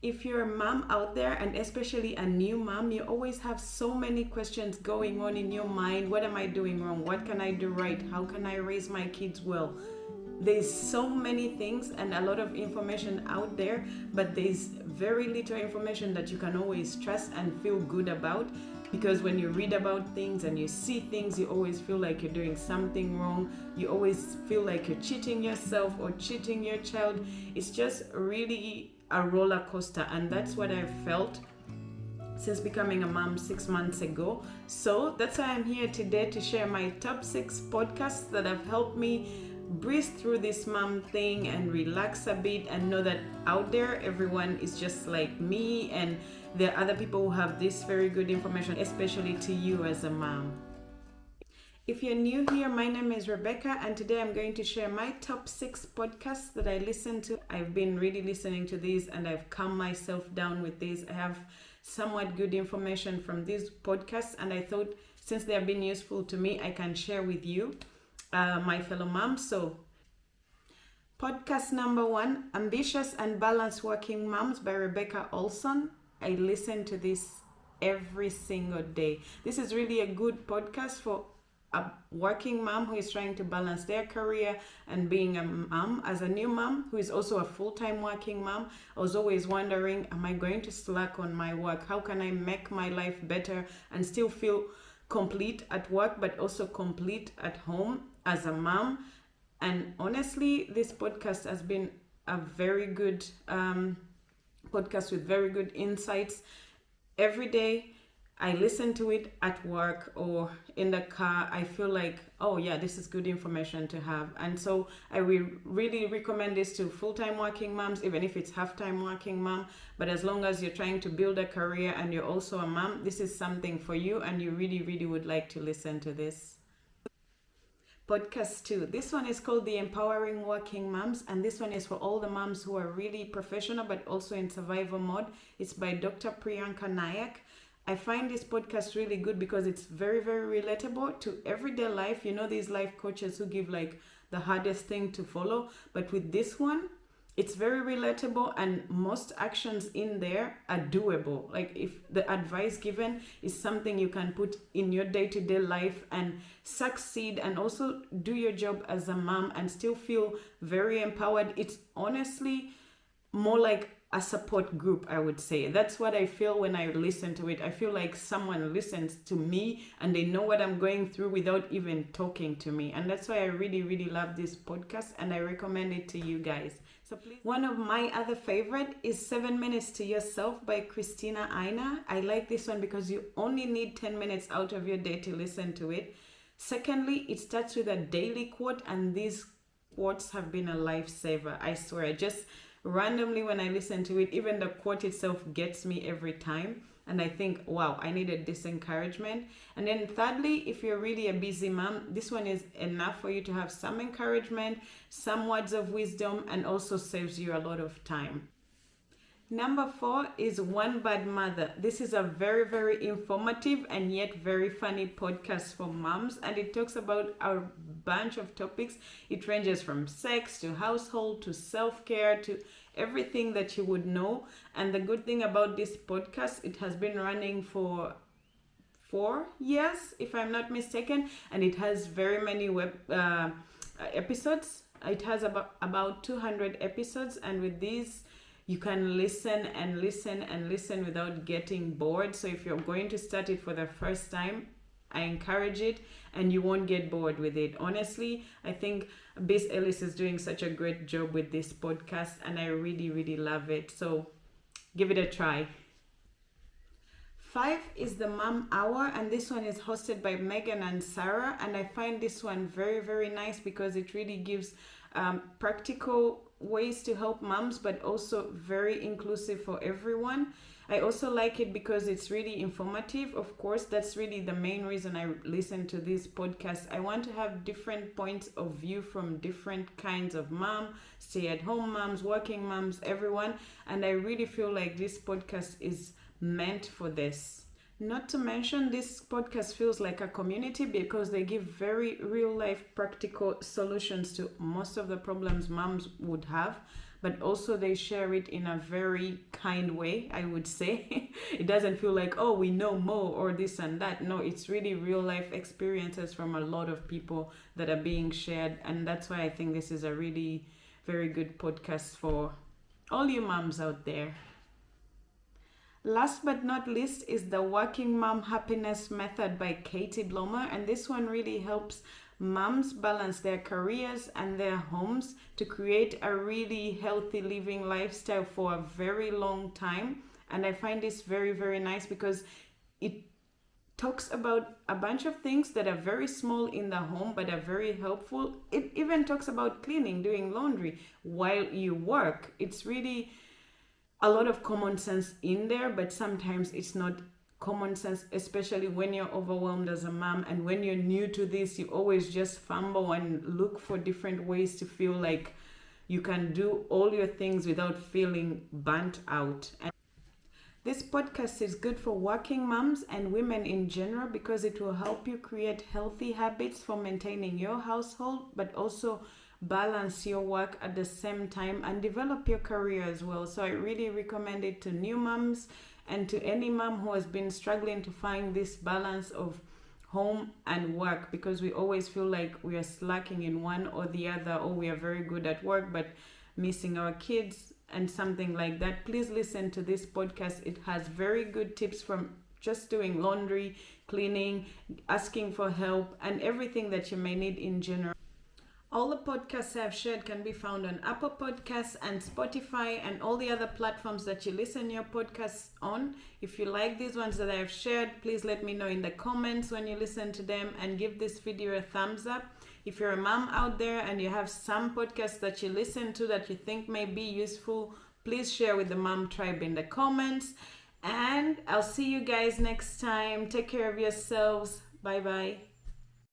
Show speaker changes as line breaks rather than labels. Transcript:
If you're a mom out there, and especially a new mom, you always have so many questions going on in your mind. What am I doing wrong? What can I do right? How can I raise my kids well? There's so many things and a lot of information out there, but there's very little information that you can always trust and feel good about, because when you read about things and you see things, you always feel like you're doing something wrong. You always feel like you're cheating yourself or cheating your child. It's just really a roller coaster, and that's what I've felt since becoming a mom 6 months ago. So that's why I'm here today to share my top 6 podcasts that have helped me breeze through this mom thing and relax a bit, and know that out there everyone is just like me, and there are other people who have this very good information, especially to you as a mom. If you're new here, my name is Rebecca, and today I'm going to share my top 6 podcasts that I listen to. I've been really listening to these and I've calmed myself down with these. I have somewhat good information from these podcasts, and I thought since they have been useful to me, I can share with you, my fellow moms. So podcast number 1, Ambitious and Balanced Working Moms by Rebecca Olson. I listen to this every single day. This is really a good podcast for a working mom who is trying to balance their career and being a mom. As a new mom who is also a full-time working mom, I was always wondering, am I going to slack on my work? How can I make my life better and still feel complete at work, but also complete at home as a mom? And honestly, this podcast has been a very good podcast with very good insights. Every day I listen to it at work or in the car. I feel like, oh yeah, this is good information to have. And so I will really recommend this to full-time working moms, even if it's half-time working mom. But as long as you're trying to build a career and you're also a mom, this is something for you, and you really, really would like to listen to this. Podcast 2. This one is called The Empowering Working Moms, and this one is for all the moms who are really professional but also in survival mode. It's by Dr. Priyanka Nayak. I find this podcast really good because it's very, very relatable to everyday life. You know, these life coaches who give like the hardest thing to follow, but with this one, it's very relatable, and most actions in there are doable. Like if the advice given is something you can put in your day-to-day life and succeed, and also do your job as a mom and still feel very empowered. It's honestly more like a support group, I would say. That's what I feel when I listen to it. I feel like someone listens to me and they know what I'm going through without even talking to me. And that's why I really, really love this podcast, and I recommend it to you guys. So please. One of my other favorite is 7 Minutes to Yourself by Christina Aina. I like this one because you only need 10 minutes out of your day to listen to it. Secondly, it starts with a daily quote, and these quotes have been a lifesaver. I swear, just randomly when I listen to it, even the quote itself gets me every time. And I think, wow, I needed this encouragement. And then thirdly, if you're really a busy mom, this one is enough for you to have some encouragement, some words of wisdom, and also saves you a lot of time. Number 4 is One Bad Mother. This is a very, very informative and yet very funny podcast for moms, and it talks about a bunch of topics. It ranges from sex to household to self-care to everything that you would know. And the good thing about this podcast, it has been running for 4 years, if I'm not mistaken, and it has very many episodes. It has about 200 episodes, and with these you can listen and listen and listen without getting bored. So if you're going to start it for the first time, I encourage it, and you won't get bored with it. Honestly, I think Biz Ellis is doing such a great job with this podcast, and I really, really love it. So give it a try. 5 is the Mom Hour, and this one is hosted by Megan and Sarah, and I find this one very, very nice because it really gives practical ways to help moms, but also very inclusive for everyone. I also like it because it's really informative. Of course, that's really the main reason I listen to this podcast. I want to have different points of view from different kinds of mom, stay-at-home moms, working moms, everyone. And I really feel like this podcast is meant for this. Not to mention, this podcast feels like a community because they give very real life practical solutions to most of the problems moms would have. but also they share it in a very kind way, I would say. It doesn't feel like, oh, we know more or this and that. No, it's really real life experiences from a lot of people that are being shared. And that's why I think this is a really very good podcast for all you moms out there. Last but not least is the Working Mom Happiness Method by Katie Blomer. And this one really helps moms balance their careers and their homes to create a really healthy living lifestyle for a very long time. And I find this very, very nice because it talks about a bunch of things that are very small in the home but are very helpful. It even talks about cleaning, doing laundry while you work. It's really a lot of common sense in there, but sometimes it's not common sense, especially when you're overwhelmed as a mom, and when you're new to this, you always just fumble and look for different ways to feel like you can do all your things without feeling burnt out. And this podcast is good for working moms and women in general because it will help you create healthy habits for maintaining your household, but also balance your work at the same time and develop your career as well. So I really recommend it to new moms and to any mom who has been struggling to find this balance of home and work, because we always feel like we are slacking in one or the other, or we are very good at work but missing our kids and something like that. Please listen to this podcast. It has very good tips from just doing laundry, cleaning, asking for help, and everything that you may need in general. All the podcasts I've shared can be found on Apple Podcasts and Spotify and all the other platforms that you listen your podcasts on. If you like these ones that I've shared, please let me know in the comments when you listen to them, and give this video a thumbs up. If you're a mom out there and you have some podcasts that you listen to that you think may be useful, please share with the Mom Tribe in the comments. And I'll see you guys next time. Take care of yourselves. Bye bye.